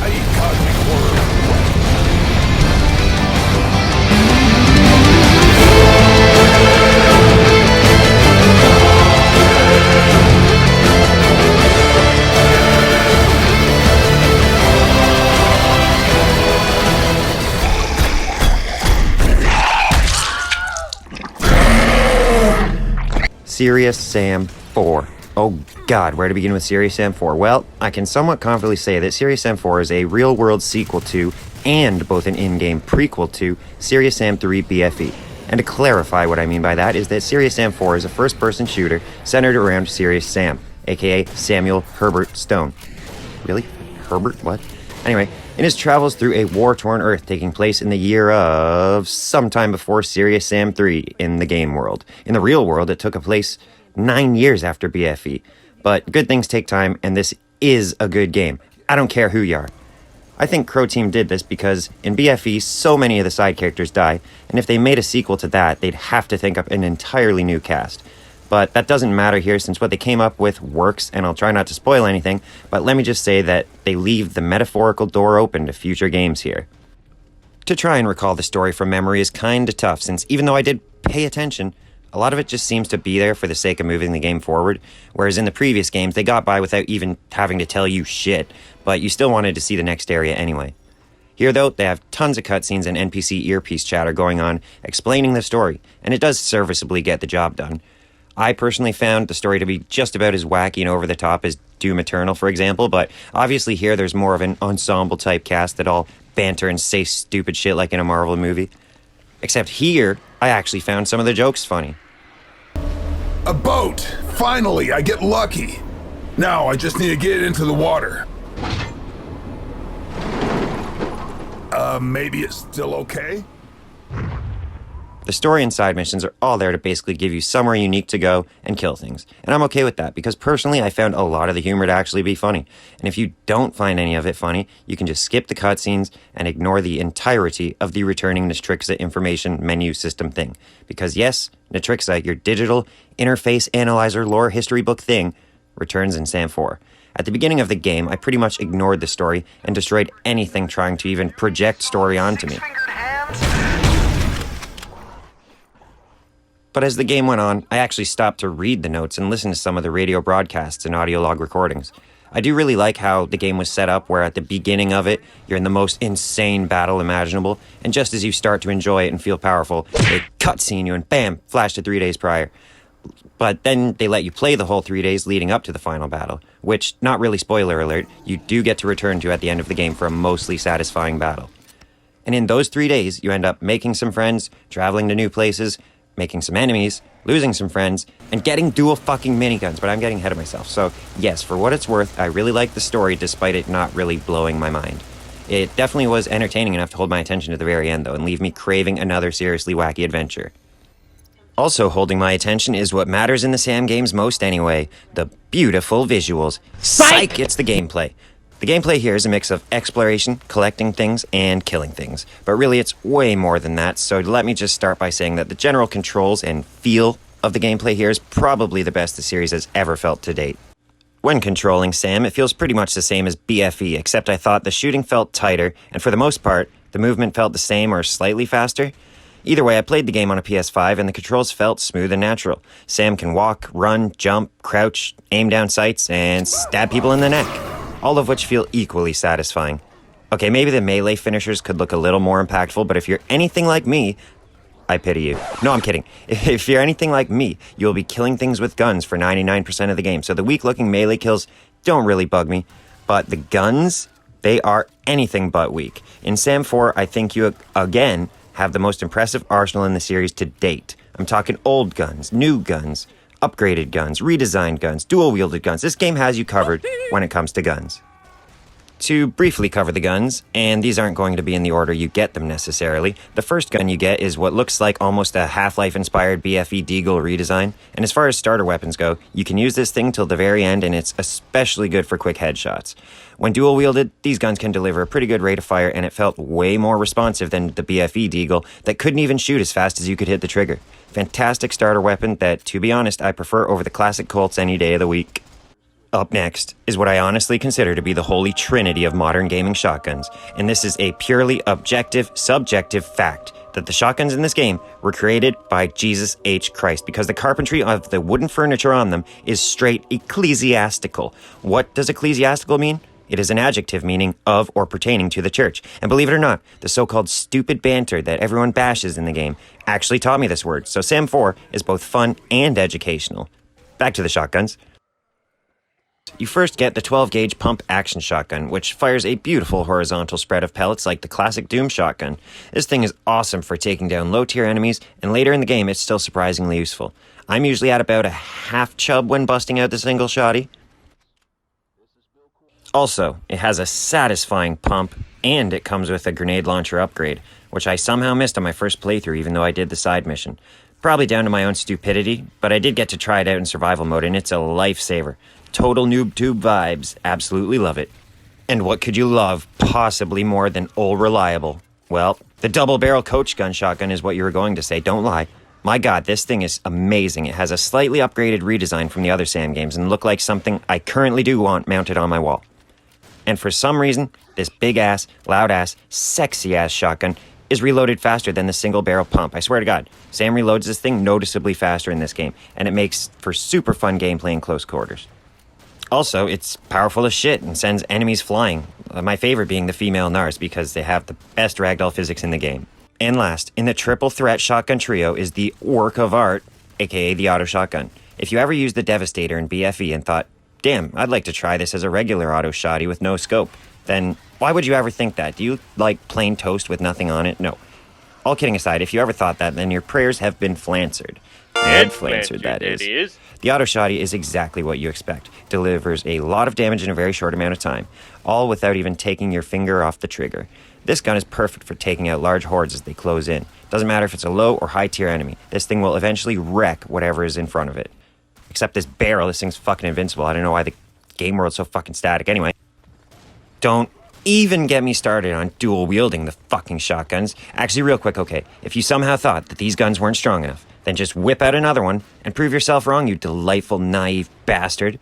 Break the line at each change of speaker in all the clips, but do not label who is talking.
I eat cosmic horror.
Serious Sam 4. Oh god, where to begin with Serious Sam 4? Well, I can somewhat confidently say that Serious Sam 4 is a real-world sequel to, and both an in-game prequel to, Serious Sam 3 BFE. And to clarify what I mean by that is that Serious Sam 4 is a first-person shooter centered around Serious Sam, aka Samuel Herbert Stone. Really? Herbert? What? Anyway, in his travels through a war-torn Earth taking place in the year of sometime before Serious Sam 3 in the game world. In the real world, it took place 9 years after BFE. But good things take time, and this is a good game. I don't care who you are. I think Crow Team did this because in BFE, so many of the side characters die, and if they made a sequel to that, they'd have to think up an entirely new cast. But that doesn't matter here since what they came up with works, and I'll try not to spoil anything, but let me just say that they leave the metaphorical door open to future games here. To try and recall the story from memory is kinda tough, since even though I did pay attention, a lot of it just seems to be there for the sake of moving the game forward, whereas in the previous games they got by without even having to tell you shit, but you still wanted to see the next area anyway. Here though, they have tons of cutscenes and NPC earpiece chatter going on, explaining the story, and it does serviceably get the job done. I personally found the story to be just about as wacky and over the top as Doom Eternal, for example, but obviously here there's more of an ensemble type cast that all banter and say stupid shit like in a Marvel movie. Except here, I actually found some of the jokes funny.
A boat! Finally, I get lucky. Now I just need to get into the water. Maybe it's still okay?
The story and side missions are all there to basically give you somewhere unique to go and kill things. And I'm okay with that, because personally I found a lot of the humor to actually be funny. And if you don't find any of it funny, you can just skip the cutscenes and ignore the entirety of the returning Natrixa information menu system thing. Because yes, Natrixa, your digital interface analyzer lore history book thing, returns in Sam 4. At the beginning of the game, I pretty much ignored the story and destroyed anything trying to even project story onto me. But as the game went on, I actually stopped to read the notes and listen to some of the radio broadcasts and audio log recordings. I do really like how the game was set up where at the beginning of it, you're in the most insane battle imaginable, and just as you start to enjoy it and feel powerful, they cutscene you and bam, flash to 3 days prior. But then they let you play the whole 3 days leading up to the final battle, which, not really spoiler alert, you do get to return to at the end of the game for a mostly satisfying battle. And in those 3 days, you end up making some friends, traveling to new places, making some enemies, losing some friends, and getting dual fucking miniguns, but I'm getting ahead of myself. So, yes, for what it's worth, I really like the story despite it not really blowing my mind. It definitely was entertaining enough to hold my attention to the very end, though, and leave me craving another seriously wacky adventure. Also holding my attention is what matters in the Sam games most anyway, the beautiful visuals. Psych! It's the gameplay. The gameplay here is a mix of exploration, collecting things, and killing things. But really, it's way more than that, so let me just start by saying that the general controls and feel of the gameplay here is probably the best the series has ever felt to date. When controlling Sam, it feels pretty much the same as BFE, except I thought the shooting felt tighter, and for the most part, the movement felt the same or slightly faster. Either way, I played the game on a PS5, and the controls felt smooth and natural. Sam can walk, run, jump, crouch, aim down sights, and stab people in the neck, all of which feel equally satisfying. Okay, maybe the melee finishers could look a little more impactful, but if you're anything like me, I pity you. No, I'm kidding. If you're anything like me, you'll be killing things with guns for 99% of the game, so the weak-looking melee kills don't really bug me. But the guns, they are anything but weak. In Sam 4, I think you, again, have the most impressive arsenal in the series to date. I'm talking old guns, new guns, upgraded guns, redesigned guns, dual-wielded guns. This game has you covered when it comes to guns. To briefly cover the guns, and these aren't going to be in the order you get them necessarily, the first gun you get is what looks like almost a Half-Life inspired BFE Deagle redesign, and as far as starter weapons go, you can use this thing till the very end, and it's especially good for quick headshots. When dual-wielded, these guns can deliver a pretty good rate of fire, and it felt way more responsive than the BFE Deagle that couldn't even shoot as fast as you could hit the trigger. Fantastic starter weapon that, to be honest, I prefer over the classic Colts any day of the week. Up next is what I honestly consider to be the holy trinity of modern gaming shotguns, and this is a purely objective, subjective fact that the shotguns in this game were created by Jesus H. Christ, because the carpentry of the wooden furniture on them is straight ecclesiastical. What does ecclesiastical mean? It is an adjective meaning of or pertaining to the church. And believe it or not, the so-called stupid banter that everyone bashes in the game actually taught me this word, so Sam 4 is both fun and educational. Back to the shotguns. You first get the 12-gauge pump action shotgun, which fires a beautiful horizontal spread of pellets like the classic Doom shotgun. This thing is awesome for taking down low-tier enemies, and later in the game it's still surprisingly useful. I'm usually at about a half chub when busting out the single shotty. Also, it has a satisfying pump, and it comes with a grenade launcher upgrade, which I somehow missed on my first playthrough even though I did the side mission. Probably down to my own stupidity, but I did get to try it out in survival mode, and it's a lifesaver. Total noob tube vibes. Absolutely love it. And what could you love possibly more than Old Reliable? Well, the double barrel coach gun shotgun is what you were going to say, don't lie. My god, this thing is amazing. It has a slightly upgraded redesign from the other Sam games and look like something I currently do want mounted on my wall. And for some reason, this big ass, loud ass, sexy ass shotgun is reloaded faster than the single barrel pump. I swear to god, Sam reloads this thing noticeably faster in this game, and it makes for super fun gameplay in close quarters. Also, it's powerful as shit and sends enemies flying. My favorite being the female Nars because they have the best ragdoll physics in the game. And last, in the triple threat shotgun trio is the work of art, aka the auto shotgun. If you ever used the Devastator in BFE and thought, damn, I'd like to try this as a regular auto shotty with no scope, then why would you ever think that? Do you like plain toast with nothing on it? No. All kidding aside, if you ever thought that, then your prayers have been flancered. Flancered, that is. The auto shotty is exactly what you expect. Delivers a lot of damage in a very short amount of time, all without even taking your finger off the trigger. This gun is perfect for taking out large hordes as they close in. Doesn't matter if it's a low or high tier enemy. This thing will eventually wreck whatever is in front of it. Except this barrel, this thing's fucking invincible. I don't know why the game world's so fucking static. Anyway, don't even get me started on dual wielding the fucking shotguns. Actually, real quick, okay, if you somehow thought that these guns weren't strong enough, then just whip out another one and prove yourself wrong, you delightful, naive bastard.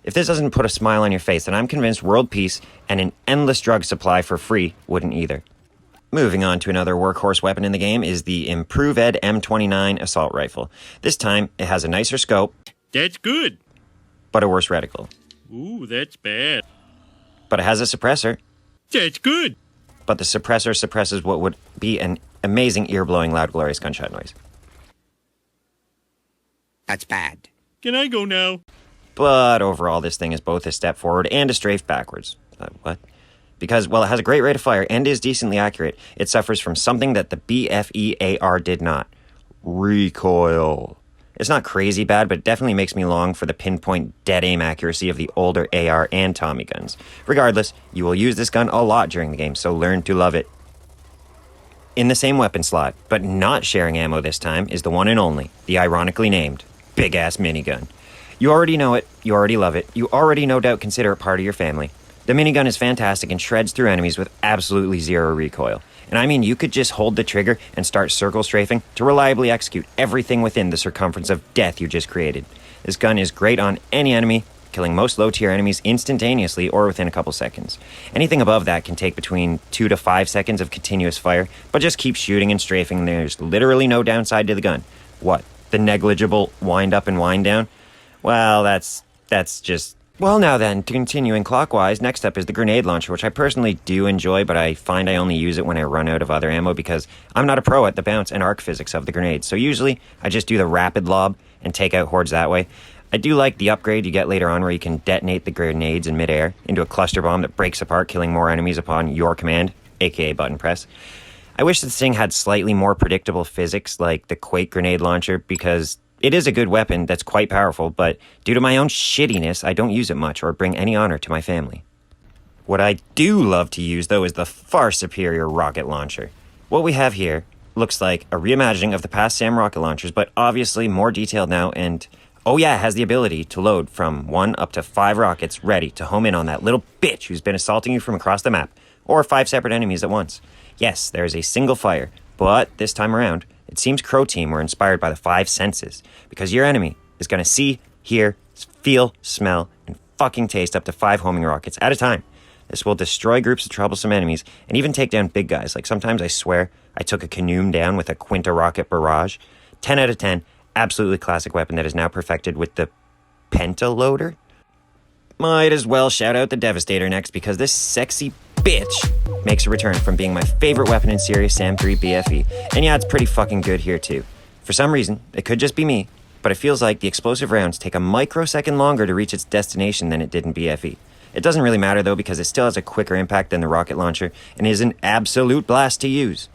If this doesn't put a smile on your face, then I'm convinced world peace and an endless drug supply for free wouldn't either. Moving on to another workhorse weapon in the game is the Improve Ed M29 assault rifle. This time, it has a nicer scope.
That's good.
But a worse reticle.
Ooh, that's bad.
But it has a suppressor.
That's good.
But the suppressor suppresses what would be an amazing ear-blowing loud glorious gunshot noise.
That's bad.
Can I go now?
But overall, this thing is both a step forward and a strafe backwards. What? Because, while it has a great rate of fire and is decently accurate, it suffers from something that the BFE-AR did not. Recoil. It's not crazy bad, but it definitely makes me long for the pinpoint dead aim accuracy of the older AR and Tommy guns. Regardless, you will use this gun a lot during the game, so learn to love it. In the same weapon slot, but not sharing ammo this time, is the one and only, the ironically named big-ass minigun. You already know it, you already love it, you already no doubt consider it part of your family. The minigun is fantastic and shreds through enemies with absolutely zero recoil. And I mean, you could just hold the trigger and start circle strafing to reliably execute everything within the circumference of death you just created. This gun is great on any enemy, killing most low-tier enemies instantaneously or within a couple seconds. Anything above that can take between 2 to 5 seconds of continuous fire, but just keep shooting and strafing and there's literally no downside to the gun. What? The negligible wind up and wind down? Well, that's just... Well, now then, continuing clockwise, next up is the grenade launcher, which I personally do enjoy, but I find I only use it when I run out of other ammo because I'm not a pro at the bounce and arc physics of the grenade, so usually I just do the rapid lob and take out hordes that way. I do like the upgrade you get later on where you can detonate the grenades in midair into a cluster bomb that breaks apart, killing more enemies upon your command, aka button press. I wish this thing had slightly more predictable physics like the Quake grenade launcher because... It is a good weapon that's quite powerful, but due to my own shittiness, I don't use it much or bring any honor to my family. What I do love to use, though, is the far superior rocket launcher. What we have here looks like a reimagining of the past SAM rocket launchers, but obviously more detailed now, and oh yeah, it has the ability to load from 1 up to 5 rockets ready to home in on that little bitch who's been assaulting you from across the map, or 5 separate enemies at once. Yes, there is a single fire, but this time around, it seems Crow Team were inspired by the 5 senses, because your enemy is going to see, hear, feel, smell, and fucking taste up to 5 homing rockets at a time. This will destroy groups of troublesome enemies and even take down big guys. Like sometimes I swear I took a Canoom down with a Quinta rocket barrage. 10 out of 10, absolutely classic weapon that is now perfected with the Pentaloader. Might as well shout out the Devastator next because this sexy bitch makes a return from being my favorite weapon in Serious Sam 3 BFE. And yeah, it's pretty fucking good here too. For some reason, it could just be me, but it feels like the explosive rounds take a microsecond longer to reach its destination than it did in BFE. It doesn't really matter though because it still has a quicker impact than the rocket launcher and is an absolute blast to use.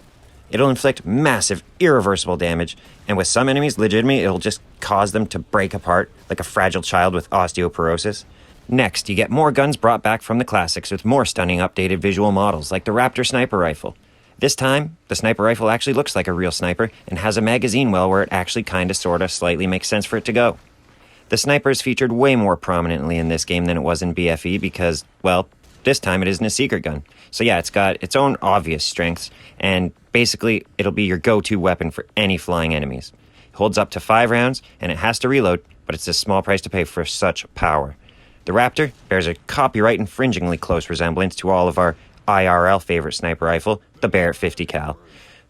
It'll inflict massive, irreversible damage, and with some enemies, legitimately, it'll just cause them to break apart like a fragile child with osteoporosis. Next, you get more guns brought back from the classics with more stunning updated visual models like the Raptor sniper rifle. This time, the sniper rifle actually looks like a real sniper and has a magazine well where it actually kinda sorta slightly makes sense for it to go. The sniper is featured way more prominently in this game than it was in BFE because, well, this time it isn't a secret gun. So yeah, it's got its own obvious strengths, and basically it'll be your go-to weapon for any flying enemies. It holds up to 5 rounds, and it has to reload, but it's a small price to pay for such power. The Raptor bears a copyright infringingly close resemblance to all of our IRL favorite sniper rifle, the Barrett 50 cal.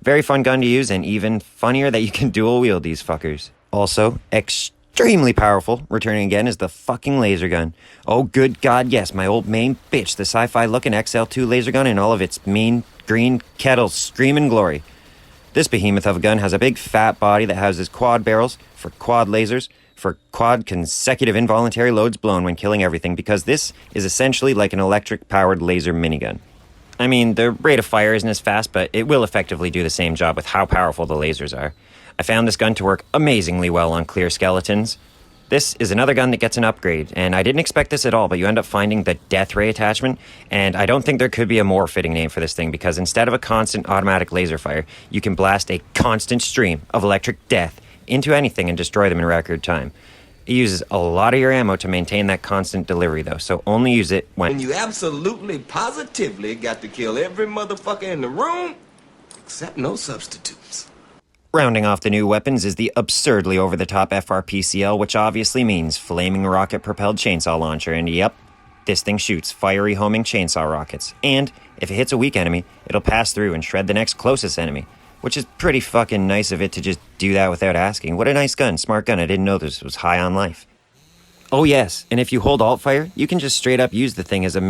Very fun gun to use, and even funnier that you can dual wield these fuckers. Also, extremely powerful, returning again, is the fucking laser gun. Oh good god, yes, my old main bitch, the sci-fi looking XL2 laser gun in all of its mean green kettles screaming glory. This behemoth of a gun has a big fat body that houses quad barrels for quad lasers, for quad consecutive involuntary loads blown when killing everything, because this is essentially like an electric-powered laser minigun. I mean, the rate of fire isn't as fast, but it will effectively do the same job with how powerful the lasers are. I found this gun to work amazingly well on clear skeletons. This is another gun that gets an upgrade, and I didn't expect this at all, but you end up finding the Death Ray attachment, and I don't think there could be a more fitting name for this thing, because instead of a constant automatic laser fire, you can blast a constant stream of electric death into anything and destroy them in record time. It uses a lot of your ammo to maintain that constant delivery, though, so only use it when
you absolutely, positively got to kill every motherfucker in the room, except no substitutes.
Rounding off the new weapons is the absurdly over-the-top FRPCL, which obviously means Flaming Rocket-Propelled Chainsaw Launcher, and yep, this thing shoots fiery homing chainsaw rockets. And if it hits a weak enemy, it'll pass through and shred the next closest enemy, which is pretty fucking nice of it to just do that without asking. What a nice gun, smart gun, I didn't know this was high on life. Oh yes, and if you hold alt-fire, you can just straight up use the thing as a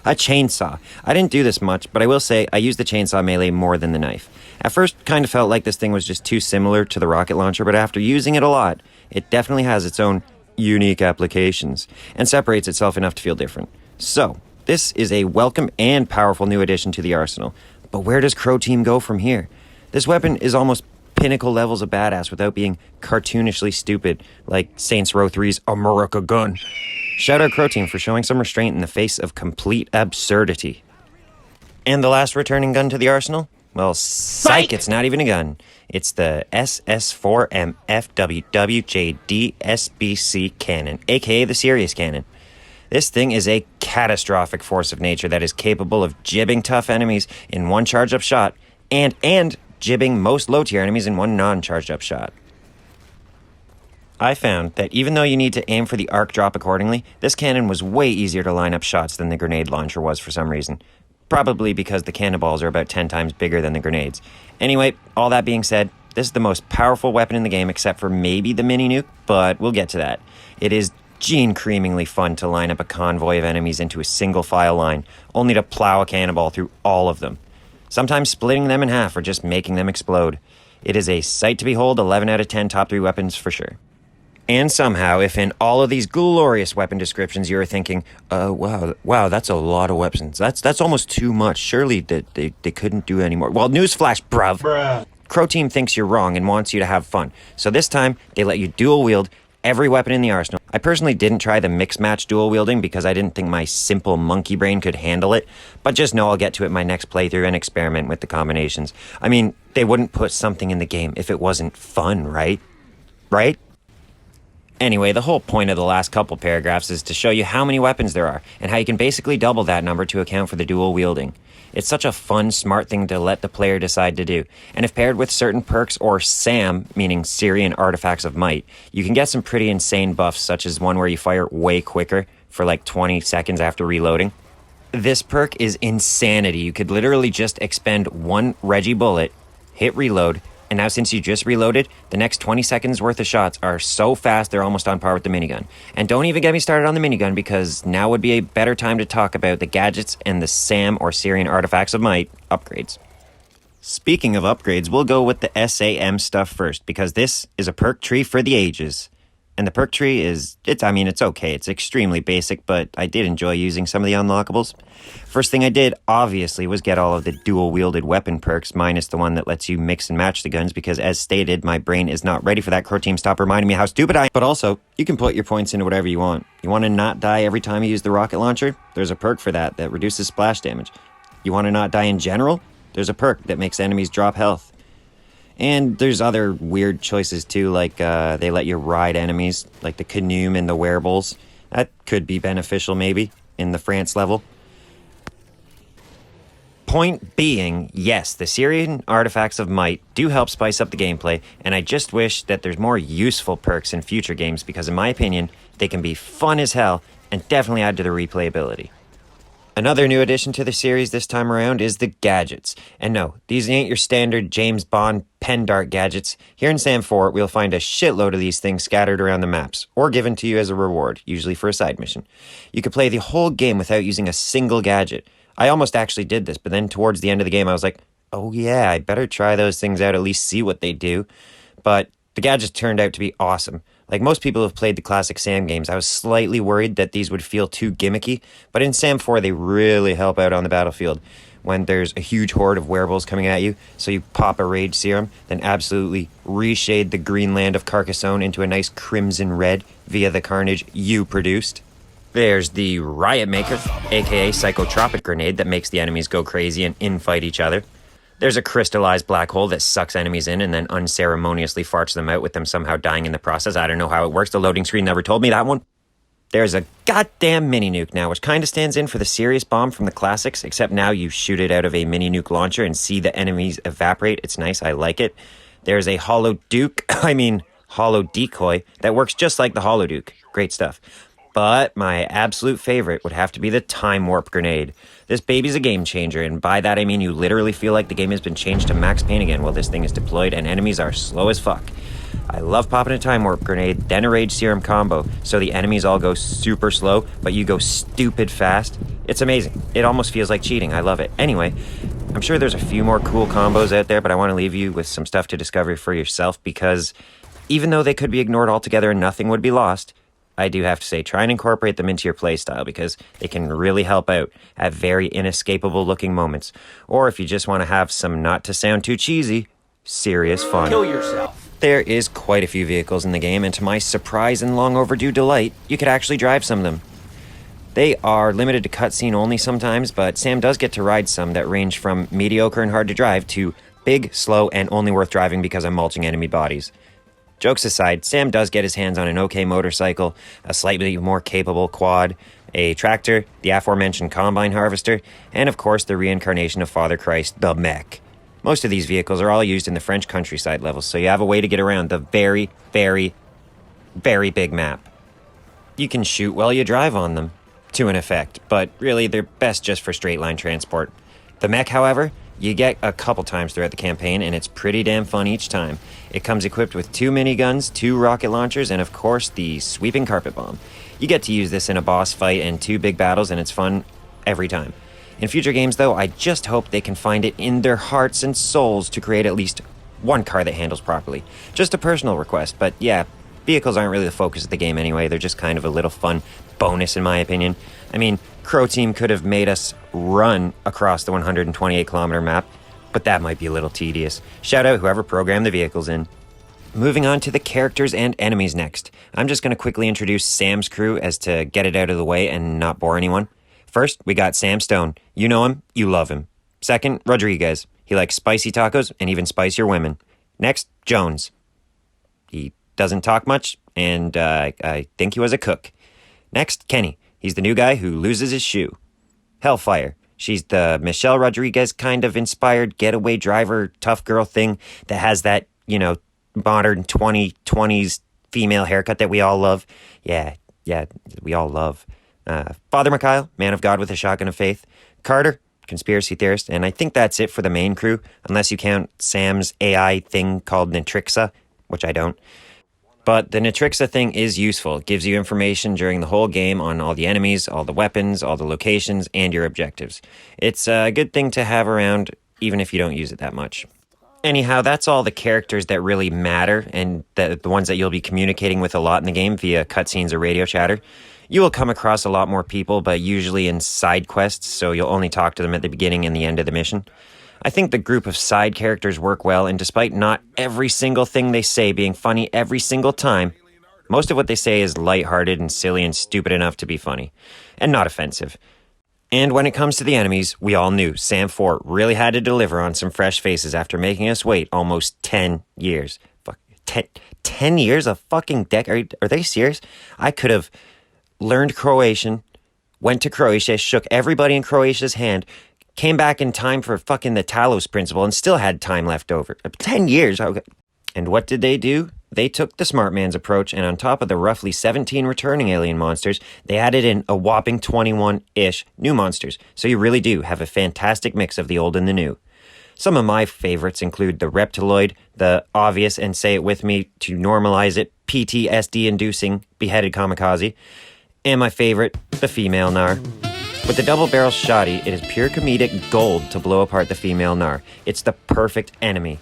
a chainsaw. I didn't do this much, but I will say I used the chainsaw melee more than the knife. At first, kind of felt like this thing was just too similar to the rocket launcher, but after using it a lot, it definitely has its own unique applications and separates itself enough to feel different. So, this is a welcome and powerful new addition to the arsenal. But where does Crow Team go from here? This weapon is almost pinnacle levels of badass without being cartoonishly stupid, like Saints Row 3's America gun. Shout out Crow Team for showing some restraint in the face of complete absurdity. And the last returning gun to the arsenal? Well, psych, it's not even a gun. It's the SS4M FWWJD SBC cannon, aka the Serious Cannon. This thing is a catastrophic force of nature that is capable of jibbing tough enemies in one charged-up shot, and jibbing most low-tier enemies in one non-charged-up shot. I found that even though you need to aim for the arc drop accordingly, this cannon was way easier to line up shots than the grenade launcher was for some reason. Probably because the cannonballs are about 10 times bigger than the grenades. Anyway, all that being said, this is the most powerful weapon in the game except for maybe the mini nuke, but we'll get to that. It is gene-creamingly fun to line up a convoy of enemies into a single file line, only to plow a cannonball through all of them. Sometimes splitting them in half or just making them explode. It is a sight to behold, 11 out of 10 top 3 weapons for sure. And somehow, if in all of these glorious weapon descriptions you are thinking, wow, that's a lot of weapons. That's almost too much. Surely they couldn't do any more. Well, newsflash, bruv. Crow Team thinks you're wrong and wants you to have fun. So this time, they let you dual wield every weapon in the arsenal. I personally didn't try the mix match dual wielding because I didn't think my simple monkey brain could handle it, but just know I'll get to it in my next playthrough and experiment with the combinations. I mean, they wouldn't put something in the game if it wasn't fun, right? Right? Anyway, the whole point of the last couple paragraphs is to show you how many weapons there are, and how you can basically double that number to account for the dual wielding. It's such a fun, smart thing to let the player decide to do. And if paired with certain perks or SAM, meaning Syrian Artifacts of Might, you can get some pretty insane buffs, such as one where you fire way quicker for like 20 seconds after reloading. This perk is insanity. You could literally just expend one Reggie bullet, hit reload, and now since you just reloaded, the next 20 seconds worth of shots are so fast they're almost on par with the minigun. And don't even get me started on the minigun, because now would be a better time to talk about the gadgets and the SAM or Syrian Artifacts of Might upgrades. Speaking of upgrades, we'll go with the SAM stuff first, because this is a perk tree for the ages. And the perk tree it's okay. It's extremely basic, but I did enjoy using some of the unlockables. First thing I did, obviously, was get all of the dual-wielded weapon perks, minus the one that lets you mix and match the guns, because as stated, my brain is not ready for that. Crow Team, stop reminding me how stupid I am. But also, you can put your points into whatever you want. You want to not die every time you use the rocket launcher? There's a perk for that reduces splash damage. You want to not die in general? There's a perk that makes enemies drop health. And there's other weird choices too, like they let you ride enemies, like the Canoom and the Werebles. That could be beneficial maybe in the France level. Point being, yes, the Syrian Artifacts of Might do help spice up the gameplay, and I just wish that there's more useful perks in future games, because in my opinion, they can be fun as hell and definitely add to the replayability. Another new addition to the series this time around is the gadgets. And no, these ain't your standard James Bond pen dart gadgets. Here in Sam 4, we'll find a shitload of these things scattered around the maps, or given to you as a reward, usually for a side mission. You could play the whole game without using a single gadget. I almost actually did this, but then towards the end of the game I was like, oh yeah, I better try those things out, at least see what they do. But the gadgets turned out to be awesome. Like most people who have played the classic Sam games, I was slightly worried that these would feel too gimmicky, but in Sam 4 they really help out on the battlefield. When there's a huge horde of werebles coming at you, so you pop a rage serum, then absolutely reshade the green land of Carcassonne into a nice crimson red via the carnage you produced. There's the Riot Maker, aka Psychotropic Grenade, that makes the enemies go crazy and infight each other. There's a crystallized black hole that sucks enemies in and then unceremoniously farts them out, with them somehow dying in the process. I don't know how it works. The loading screen never told me that one. There's a goddamn mini-nuke now, which kind of stands in for the serious bomb from the classics, except now you shoot it out of a mini-nuke launcher and see the enemies evaporate. It's nice. I like it. There's a hollow decoy that works just like the hollow duke. Great stuff. But my absolute favorite would have to be the Time Warp Grenade. This baby's a game changer, and by that I mean you literally feel like the game has been changed to max pain again while this thing is deployed and enemies are slow as fuck. I love popping a Time Warp Grenade, then a Rage Serum combo, so the enemies all go super slow, but you go stupid fast. It's amazing. It almost feels like cheating. I love it. Anyway, I'm sure there's a few more cool combos out there, but I want to leave you with some stuff to discover for yourself, because even though they could be ignored altogether and nothing would be lost, I do have to say, try and incorporate them into your playstyle, because they can really help out at very inescapable looking moments. Or if you just want to have some, not to sound too cheesy, serious fun.
Kill yourself.
There is quite a few vehicles in the game, and to my surprise and long overdue delight, you could actually drive some of them. They are limited to cutscene only sometimes, but Sam does get to ride some that range from mediocre and hard to drive to big, slow, and only worth driving because I'm mulching enemy bodies. Jokes aside, Sam does get his hands on an okay motorcycle, a slightly more capable quad, a tractor, the aforementioned combine harvester, and of course the reincarnation of Father Christ, the mech. Most of these vehicles are all used in the French countryside levels, so you have a way to get around the very, very, very big map. You can shoot while you drive on them, to an effect, but really they're best just for straight line transport. The mech, however, you get a couple times throughout the campaign, and it's pretty damn fun each time. It comes equipped with 2 miniguns, 2 rocket launchers, and of course the sweeping carpet bomb. You get to use this in a boss fight and 2 big battles, and it's fun every time. In future games, though, I just hope they can find it in their hearts and souls to create at least one car that handles properly. Just a personal request, but yeah, vehicles aren't really the focus of the game anyway. They're just kind of a little fun bonus in my opinion. I mean, Crow Team could have made us run across the 128-kilometer map, but that might be a little tedious. Shout out whoever programmed the vehicles in. Moving on to the characters and enemies next. I'm just going to quickly introduce Sam's crew as to get it out of the way and not bore anyone. First, we got Sam Stone. You know him, you love him. Second, Rodriguez. He likes spicy tacos and even spicier women. Next, Jones. He doesn't talk much, and I think he was a cook. Next, Kenny. He's the new guy who loses his shoe. Hellfire. She's the Michelle Rodriguez kind of inspired getaway driver, tough girl thing that has that, modern 2020s female haircut that we all love. Yeah, we all love. Father Mikhail, man of God with a shotgun of faith. Carter, conspiracy theorist. And I think that's it for the main crew, unless you count Sam's AI thing called Natrixa, which I don't. But the Natrixa thing is useful. It gives you information during the whole game on all the enemies, all the weapons, all the locations, and your objectives. It's a good thing to have around, even if you don't use it that much. Anyhow, that's all the characters that really matter, and the ones that you'll be communicating with a lot in the game via cutscenes or radio chatter. You will come across a lot more people, but usually in side quests, so you'll only talk to them at the beginning and the end of the mission. I think the group of side characters work well, and despite not every single thing they say being funny every single time, most of what they say is lighthearted and silly and stupid enough to be funny, and not offensive. And when it comes to the enemies, we all knew Sam Fort really had to deliver on some fresh faces after making us wait almost 10 years. 10 years? A fucking decade? Are they serious? I could have learned Croatian, went to Croatia, shook everybody in Croatia's hand, came back in time for fucking the Talos principle, and still had time left over. 10 years. Okay. And what did they do? They took the smart man's approach, and on top of the roughly 17 returning alien monsters, they added in a whopping 21-ish new monsters. So you really do have a fantastic mix of the old and the new. Some of my favorites include the Reptiloid, the obvious, and say it with me to normalize it, PTSD-inducing beheaded kamikaze, and my favorite, the female Nar. With the double-barrel shotty, it is pure comedic gold to blow apart the female Nar. It's the perfect enemy.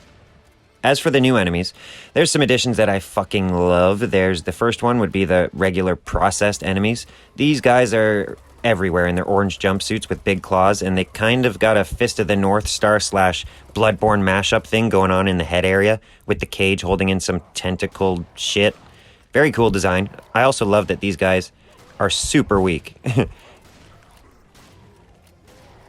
As for the new enemies, there's some additions that I fucking love. There's the first one would be the regular processed enemies. These guys are everywhere in their orange jumpsuits with big claws, and they kind of got a Fist of the North Star / Bloodborne mashup thing going on in the head area with the cage holding in some tentacled shit. Very cool design. I also love that these guys are super weak.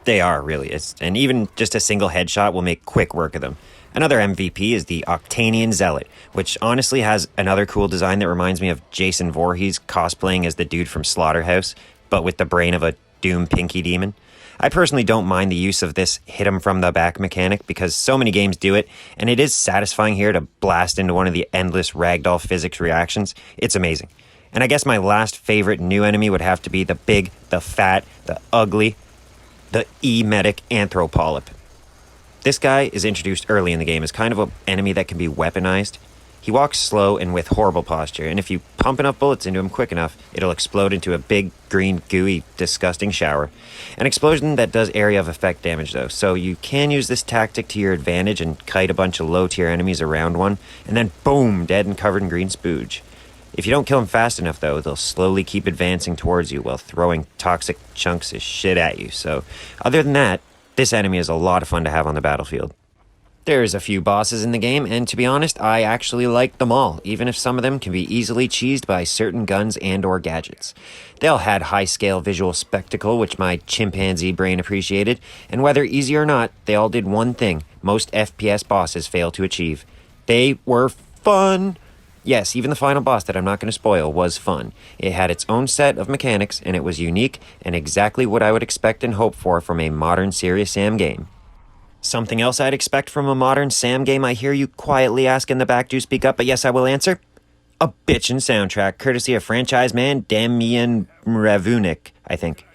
They are, really. And even just a single headshot will make quick work of them. Another MVP is the Octanian Zealot, which honestly has another cool design that reminds me of Jason Voorhees cosplaying as the dude from Slaughterhouse, but with the brain of a Doom Pinky Demon. I personally don't mind the use of this hit 'em from the back mechanic because so many games do it, and it is satisfying here to blast into one of the endless ragdoll physics reactions. It's amazing. And I guess my last favorite new enemy would have to be the big, the fat, the ugly, the E-Medic Anthropolyp. This guy is introduced early in the game as kind of an enemy that can be weaponized. He walks slow and with horrible posture, and if you pump enough bullets into him quick enough, it'll explode into a big, green, gooey, disgusting shower. An explosion that does area of effect damage, though, so you can use this tactic to your advantage and kite a bunch of low-tier enemies around one, and then boom, dead and covered in green spooge. If you don't kill them fast enough, though, they'll slowly keep advancing towards you while throwing toxic chunks of shit at you, so other than that, this enemy is a lot of fun to have on the battlefield. There's a few bosses in the game, and to be honest, I actually like them all, even if some of them can be easily cheesed by certain guns and or gadgets. They all had high-scale visual spectacle, which my chimpanzee brain appreciated, and whether easy or not, they all did one thing most FPS bosses fail to achieve. They were fun! Yes, even the final boss that I'm not going to spoil was fun. It had its own set of mechanics, and it was unique and exactly what I would expect and hope for from a modern Serious Sam game. Something else I'd expect from a modern Sam game, I hear you quietly ask in the back, do speak up, but yes, I will answer. A bitchin' soundtrack, courtesy of franchise man Damian Mravunik, I think.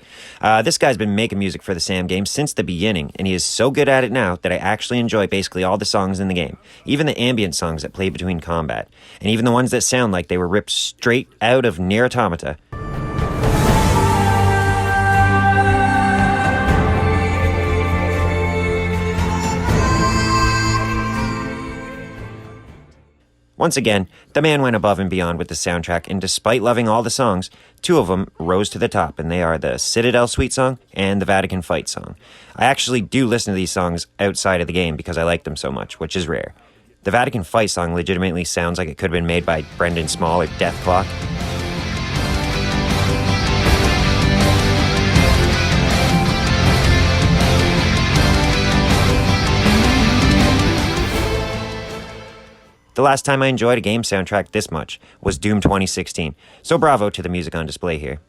This guy's been making music for the Sam game since the beginning, and he is so good at it now that I actually enjoy basically all the songs in the game, even the ambient songs that play between combat, and even the ones that sound like they were ripped straight out of Nier Automata. Once again, the man went above and beyond with the soundtrack, and despite loving all the songs, two of them rose to the top, and they are the Citadel Suite song and the Vatican Fight song. I actually do listen to these songs outside of the game because I like them so much, which is rare. The Vatican Fight song legitimately sounds like it could have been made by Brendan Small or Death Clock. The last time I enjoyed a game soundtrack this much was Doom 2016, so bravo to the music on display here.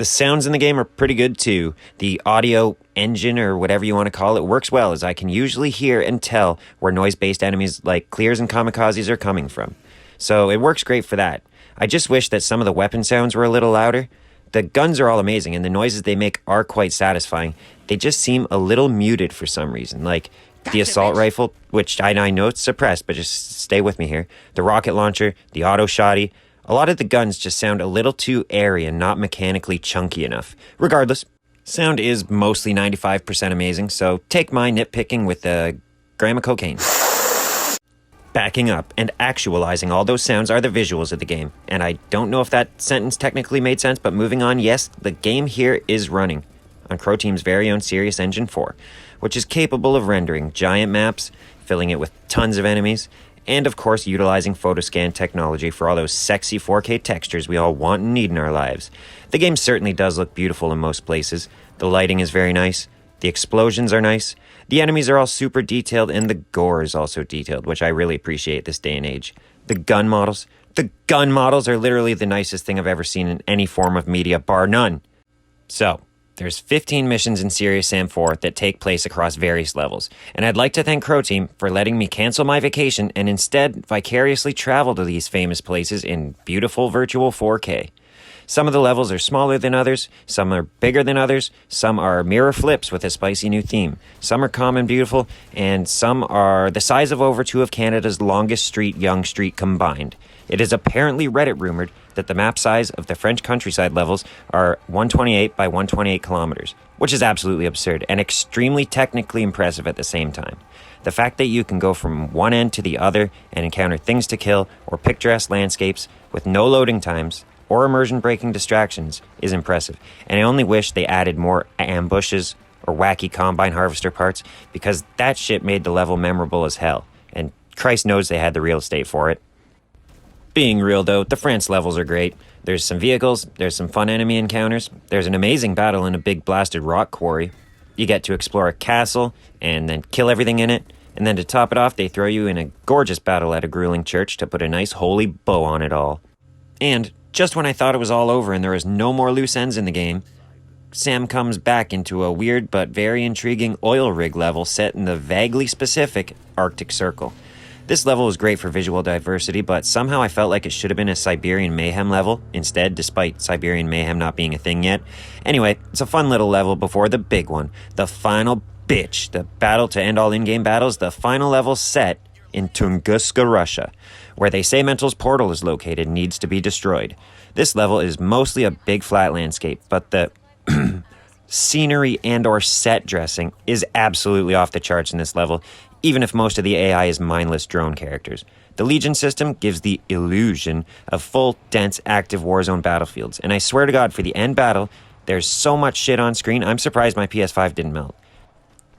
The sounds in the game are pretty good too. The audio engine, or whatever you want to call it, works well, as I can usually hear and tell where noise-based enemies like clears and kamikazes are coming from. So it works great for that. I just wish that some of the weapon sounds were a little louder. The guns are all amazing, and the noises they make are quite satisfying. They just seem a little muted for some reason, like the assault rifle, which I know it's suppressed, but just stay with me here. The rocket launcher, the auto shotty. A lot of the guns just sound a little too airy and not mechanically chunky enough. Regardless, sound is mostly 95% amazing, so take my nitpicking with a gram of cocaine. Backing up and actualizing all those sounds are the visuals of the game. And I don't know if that sentence technically made sense, but moving on, yes, the game here is running on Crow Team's very own Serious Engine 4, which is capable of rendering giant maps, filling it with tons of enemies, and of course utilizing photoscan technology for all those sexy 4K textures we all want and need in our lives. The game certainly does look beautiful in most places. The lighting is very nice. The explosions are nice. The enemies are all super detailed, and the gore is also detailed, which I really appreciate this day and age. The gun models are literally the nicest thing I've ever seen in any form of media, bar none. So, there's 15 missions in Serious Sam 4 that take place across various levels, and I'd like to thank Crow Team for letting me cancel my vacation and instead vicariously travel to these famous places in beautiful virtual 4K. Some of the levels are smaller than others, some are bigger than others, some are mirror flips with a spicy new theme, some are calm and beautiful, and some are the size of over two of Canada's longest street, Yonge Street, combined. It is apparently Reddit rumored that the map size of the French countryside levels are 128 by 128 kilometers, which is absolutely absurd and extremely technically impressive at the same time. The fact that you can go from one end to the other and encounter things to kill or picturesque landscapes with no loading times or immersion-breaking distractions is impressive, and I only wish they added more ambushes or wacky combine harvester parts, because that shit made the level memorable as hell, and Christ knows they had the real estate for it. Being real though, the France levels are great. There's some vehicles, there's some fun enemy encounters, there's an amazing battle in a big blasted rock quarry. You get to explore a castle and then kill everything in it, and then to top it off they throw you in a gorgeous battle at a grueling church to put a nice holy bow on it all. And just when I thought it was all over and there was no more loose ends in the game, Sam comes back into a weird but very intriguing oil rig level set in the vaguely specific Arctic Circle. This level is great for visual diversity, but somehow I felt like it should have been a Siberian Mayhem level instead, despite Siberian Mayhem not being a thing yet. Anyway, it's a fun little level before the big one, the final bitch, the battle to end all in-game battles, the final level set in Tunguska, Russia, where they say Mental's portal is located and needs to be destroyed. This level is mostly a big flat landscape, but the scenery and or set dressing is absolutely off the charts in this level, even if most of the AI is mindless drone characters. The Legion system gives the illusion of full, dense, active Warzone battlefields, and I swear to God, for the end battle, there's so much shit on screen, I'm surprised my PS5 didn't melt.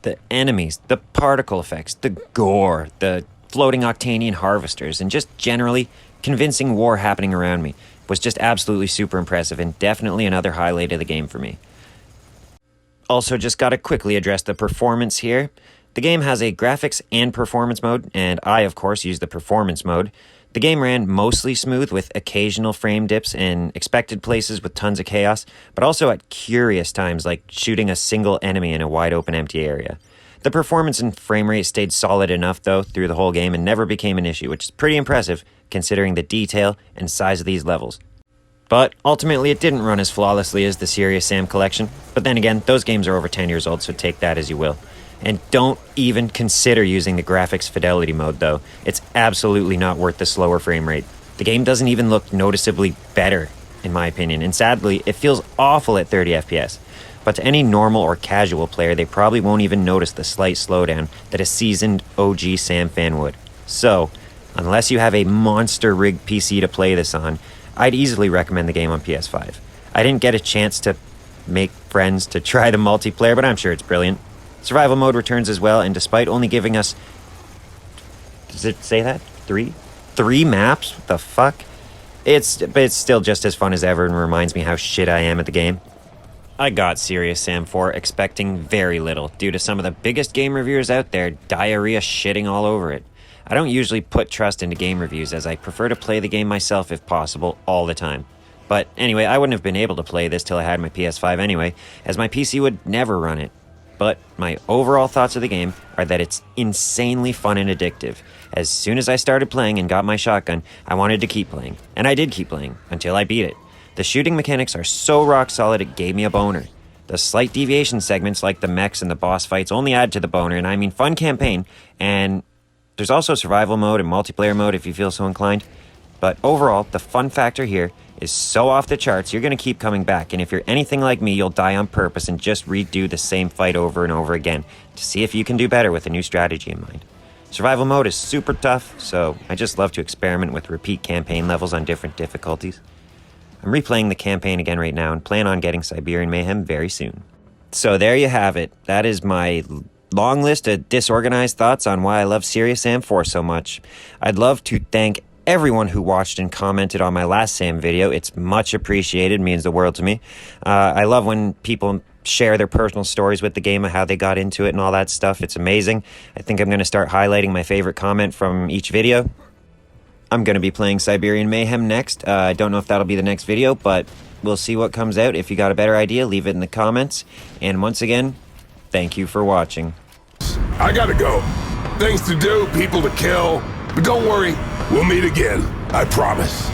The enemies, the particle effects, the gore, the floating Octanian harvesters, and just generally convincing war happening around me was just absolutely super impressive and definitely another highlight of the game for me. Also, just gotta quickly address the performance here. The game has a graphics and performance mode, and I, of course, use the performance mode. The game ran mostly smooth with occasional frame dips and expected places with tons of chaos, but also at curious times like shooting a single enemy in a wide open empty area. The performance and frame rate stayed solid enough, though, through the whole game and never became an issue, which is pretty impressive considering the detail and size of these levels. But ultimately, it didn't run as flawlessly as the Serious Sam collection. But then again, those games are over 10 years old, so take that as you will. And don't even consider using the graphics fidelity mode, though. It's absolutely not worth the slower frame rate. The game doesn't even look noticeably better, in my opinion, and sadly, it feels awful at 30 FPS. But to any normal or casual player, they probably won't even notice the slight slowdown that a seasoned OG Sam fan would. So, unless you have a monster rigged PC to play this on, I'd easily recommend the game on PS5. I didn't get a chance to make friends to try the multiplayer, but I'm sure it's brilliant. Survival mode returns as well, and despite only giving us... Does it say that? Three maps? What the fuck? It's still just as fun as ever and reminds me how shit I am at the game. I got Serious Sam 4 expecting very little due to some of the biggest game reviewers out there diarrhea shitting all over it. I don't usually put trust into game reviews as I prefer to play the game myself if possible all the time. But anyway, I wouldn't have been able to play this till I had my PS5 anyway, as my PC would never run it. But my overall thoughts of the game are that it's insanely fun and addictive. As soon as I started playing and got my shotgun, I wanted to keep playing. And I did keep playing, until I beat it. The shooting mechanics are so rock solid it gave me a boner. The slight deviation segments like the mechs and the boss fights only add to the boner, and I mean fun campaign, and there's also survival mode and multiplayer mode if you feel so inclined. But overall, the fun factor here is so off the charts, you're going to keep coming back, and if you're anything like me, you'll die on purpose and just redo the same fight over and over again to see if you can do better with a new strategy in mind. Survival mode is super tough, so I just love to experiment with repeat campaign levels on different difficulties. I'm replaying the campaign again right now and plan on getting Siberian Mayhem very soon. So there you have it. That is my long list of disorganized thoughts on why I love Serious Sam 4 so much. I'd love to thank everyone who watched and commented on my last Sam video. It's much appreciated, means the world to me. I love when people share their personal stories with the game of how they got into it and all that stuff. It's amazing. I think I'm going to start highlighting my favorite comment from each video. I'm going to be playing Siberian Mayhem next. I don't know if that'll be the next video, but we'll see what comes out. If you got a better idea, leave it in the comments. And once again, thank you for watching.
I gotta go. Things to do, people to kill. But don't worry, we'll meet again. I promise.